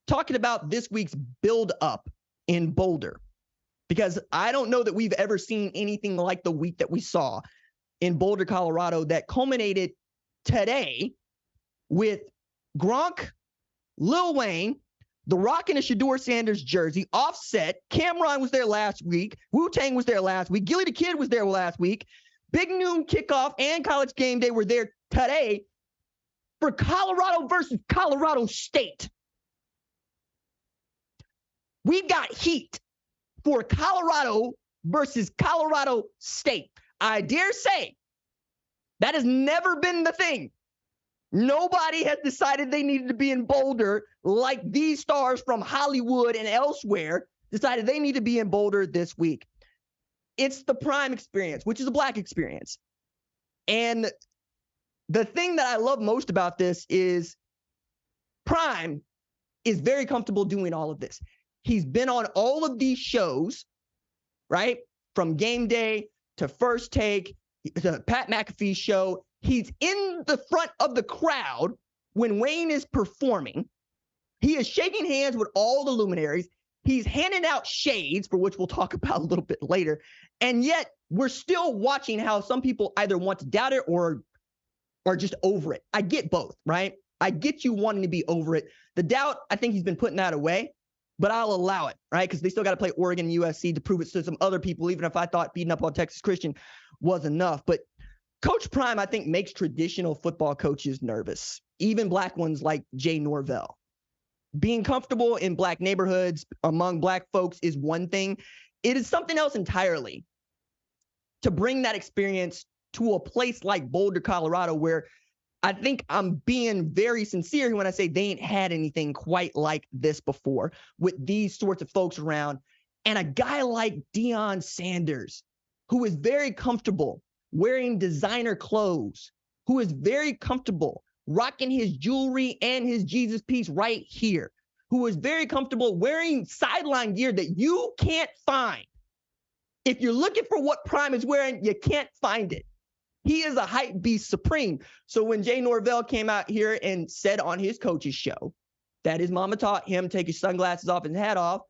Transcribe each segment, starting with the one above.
talking about this week's build-up in Boulder, because I don't know that we've ever seen anything like the week that we saw in Boulder, Colorado, that culminated today with Gronk, Lil Wayne, The Rock in a Deion Sanders jersey, Offset, Cameron was there last week, Wu-Tang was there last week, Gilly the Kid was there last week, Big Noon Kickoff and College Game Day were there today for Colorado versus Colorado State. We've got heat for Colorado versus Colorado State. I dare say that has never been the thing. Nobody has decided they needed to be in Boulder like these stars from Hollywood and elsewhere decided they need to be in Boulder this week. It's the Prime experience, which is a Black experience. And the thing that I love most about this is Prime is very comfortable doing all of this. He's been on all of these shows, right? From Game Day to First Take, to Pat McAfee's show. He's in the front of the crowd when Wayne is performing. He is shaking hands with all the luminaries. He's handing out shades, for which we'll talk about a little bit later. And yet we're still watching how some people either want to doubt it or are just over it. I get both, right? I get you wanting to be over it. The doubt, I think he's been putting that away, but I'll allow it, right? Because they still got to play Oregon and USC to prove it to some other people, even if I thought beating up on Texas Christian was enough. But Coach Prime, I think, makes traditional football coaches nervous, even Black ones like Jay Norvell. Being comfortable in Black neighborhoods among Black folks is one thing. It is something else entirely to bring that experience to a place like Boulder, Colorado, where I think I'm being very sincere when I say they ain't had anything quite like this before with these sorts of folks around. And a guy like Deion Sanders, who is very comfortable wearing designer clothes, who is very comfortable rocking his jewelry and his Jesus piece right here, who is very comfortable wearing sideline gear that you can't find. If you're looking for what Prime is wearing, you can't find it. He is a hype beast supreme. So when Jay Norvell came out here and said on his coach's show that his mama taught him to take his sunglasses off and hat off,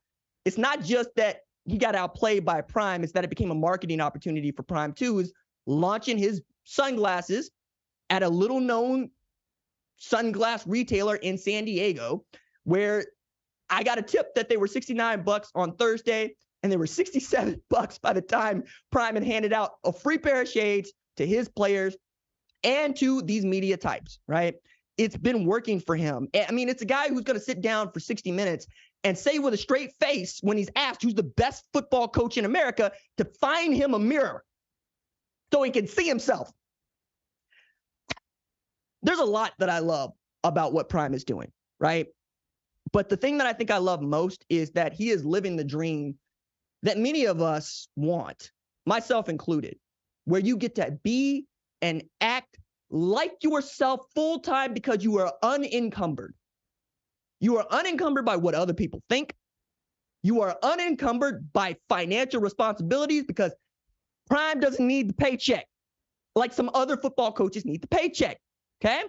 it's not just that he got outplayed by Prime, it's that it became a marketing opportunity for Prime too, is launching his sunglasses at a little known sunglass retailer in San Diego, where I got a tip that they were $69 on Thursday and they were $67 by the time Prime had handed out a free pair of shades to his players and to these media types, right? It's been working for him. I mean, it's a guy who's going to sit down for 60 minutes and say with a straight face when he's asked who's the best football coach in America to find him a mirror so he can see himself. There's a lot that I love about what Prime is doing, right? But the thing that I think I love most is that he is living the dream that many of us want, myself included, where you get to be and act like yourself full-time because you are unencumbered. You are unencumbered by what other people think. You are unencumbered by financial responsibilities because Prime doesn't need the paycheck like some other football coaches need the paycheck, okay?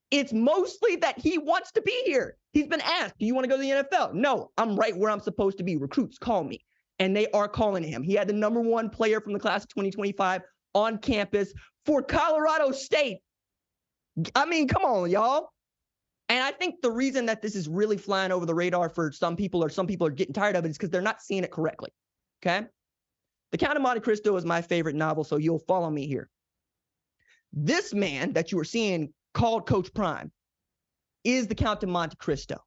It's mostly that he wants to be here. He's been asked, do you want to go to the NFL? No, I'm right where I'm supposed to be. Recruits call me. And they are calling him. He had the number one player from the class of 2025 on campus for Colorado State. I mean, come on, y'all. And I think the reason that this is really flying over the radar for some people, or some people are getting tired of it, is because they're not seeing it correctly, okay? The Count of Monte Cristo is my favorite novel, so you'll follow me here. This man that you are seeing called Coach Prime is the Count of Monte Cristo.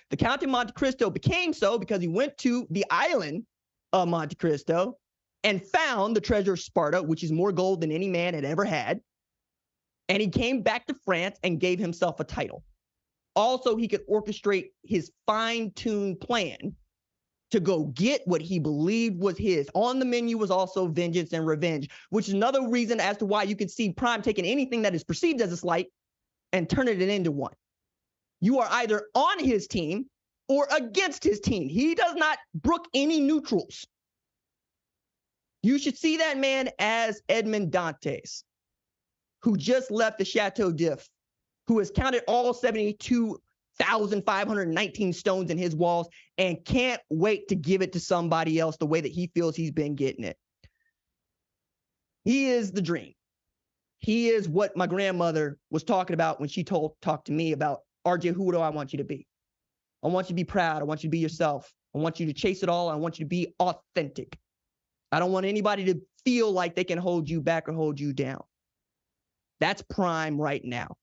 The Count of Monte Cristo became so because he went to the island of Monte Cristo and found the treasure of Sparta, which is more gold than any man had ever had. And he came back to France and gave himself a title. Also, he could orchestrate his fine-tuned plan to go get what he believed was his. On the menu was also vengeance and revenge, which is another reason as to why you can see Prime taking anything that is perceived as a slight and turning it into one. You are either on his team or against his team. He does not brook any neutrals. You should see that man as Edmond Dantes, who just left the Chateau d'If, who has counted all 72 1,519 stones in his walls and can't wait to give it to somebody else the way that he feels he's been getting it. He is the dream. He is what my grandmother was talking about when she talked to me about, RJ, who do I want you to be? I want you to be proud. I want you to be yourself. I want you to chase it all. I want you to be authentic. I don't want anybody to feel like they can hold you back or hold you down. That's prime right now.